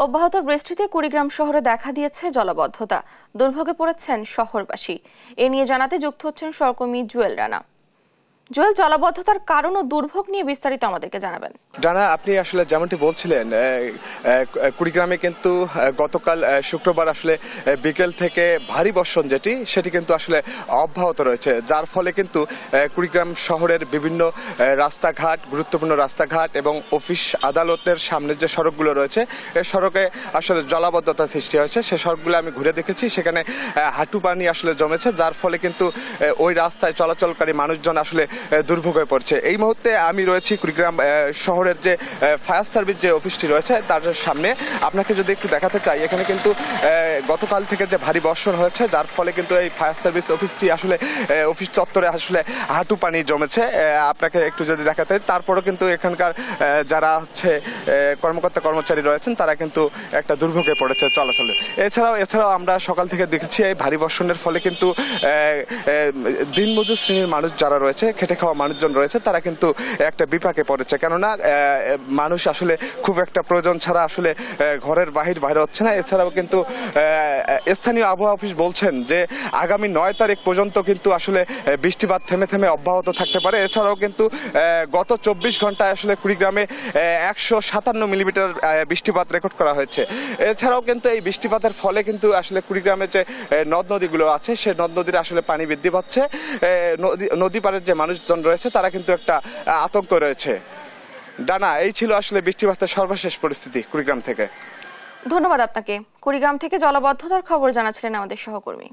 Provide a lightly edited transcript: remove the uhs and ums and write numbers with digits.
অব্যাহত বৃষ্টিতে কুড়িগ্রাম শহরে দেখা দিয়েছে জলাবদ্ধতা। দুর্ভোগে পড়েছেন শহরবাসী। এ নিয়ে জানাতে যুক্ত হচ্ছেন সহকর্মী জুয়েল রানা। জুয়েল, জলাবদ্ধতার কারণ ও দুর্ভোগ নিয়ে বিস্তারিত আমাদেরকে জানাবেন। জানা, আপনি আসলে যেমনটি বলছিলেন, কুড়িগ্রামে কিন্তু গতকাল শুক্রবার আসলে বিকেল থেকে ভারী বর্ষণ সেটি কিন্তু আসলে অব্যাহত রয়েছে, যার ফলে কিন্তু কুড়িগ্রাম শহরের বিভিন্ন রাস্তাঘাট, গুরুত্বপূর্ণ রাস্তাঘাট এবং অফিস আদালতের সামনে যে সড়কগুলো রয়েছে, এই সড়কে আসলে জলাবদ্ধতা সৃষ্টি হয়েছে। সে সড়কগুলো আমি ঘুরে দেখেছি, সেখানে হাঁটু পানি আসলে জমেছে, যার ফলে কিন্তু ওই রাস্তায় চলাচলকারী মানুষজন আসলে দুর্ভোগ হয়ে পড়ছে। এই মুহূর্তে আমি রয়েছি কুড়িগ্রাম শহরের যে ফায়ার সার্ভিস যে অফিসটি রয়েছে তার সামনে। আপনাকে যদি একটু দেখাতে চাই, এখানে কিন্তু গতকাল থেকে যে ভারী বর্ষণ হয়েছে, যার ফলে কিন্তু এই ফায়ার সার্ভিস অফিসটি আসলে অফিস চত্বরে আসলে হাঁটু পানি জমেছে। আপনাকে একটু যদি দেখাতে, তারপরেও কিন্তু এখানকার যারা হচ্ছে কর্মকর্তা কর্মচারী রয়েছেন তারা কিন্তু একটা দুর্ভোগে পড়েছে চলাচলে। এছাড়াও আমরা সকাল থেকে দেখেছি এই ভারী বর্ষণের ফলে কিন্তু দিনমজুর শ্রেণীর মানুষ যারা রয়েছে, খেটে খাওয়া মানুষজন রয়েছে, তারা কিন্তু একটা বিপাকে পড়েছে। কেননা মানুষ আসলে খুব একটা প্রয়োজন ছাড়া আসলে ঘরের বাইরে হচ্ছে না। এছাড়াও কিন্তু স্থানীয় আবহাওয়া অফিস বলছেন যে আগামী 9 তারিখ পর্যন্ত কিন্তু আসলে বৃষ্টিপাত থেমে থেমে অব্যাহত থাকতে পারে। এছাড়াও কিন্তু গত 24 ঘন্টায় আসলে কুড়িগ্রামে 157 মিলিমিটার বৃষ্টিপাত রেকর্ড করা হয়েছে। এছাড়াও কিন্তু এই বৃষ্টিপাতের ফলে কিন্তু আসলে কুড়িগ্রামে যে নদ নদীগুলো আছে, সে নদ নদীর আসলে পানি বৃদ্ধি পাচ্ছে। নদী পাড়ের যে মানুষজন রয়েছে তারা কিন্তু একটা আতঙ্ক রয়েছে। ডানা, এই ছিল আসলে বৃষ্টিপাতের সর্বশেষ পরিস্থিতি কুড়িগ্রাম থেকে। ধন্যবাদ আপনাকে। কুড়িগ্রাম থেকে জলাবদ্ধতার খবর জানাচ্ছিলেন আমাদের সহকর্মী।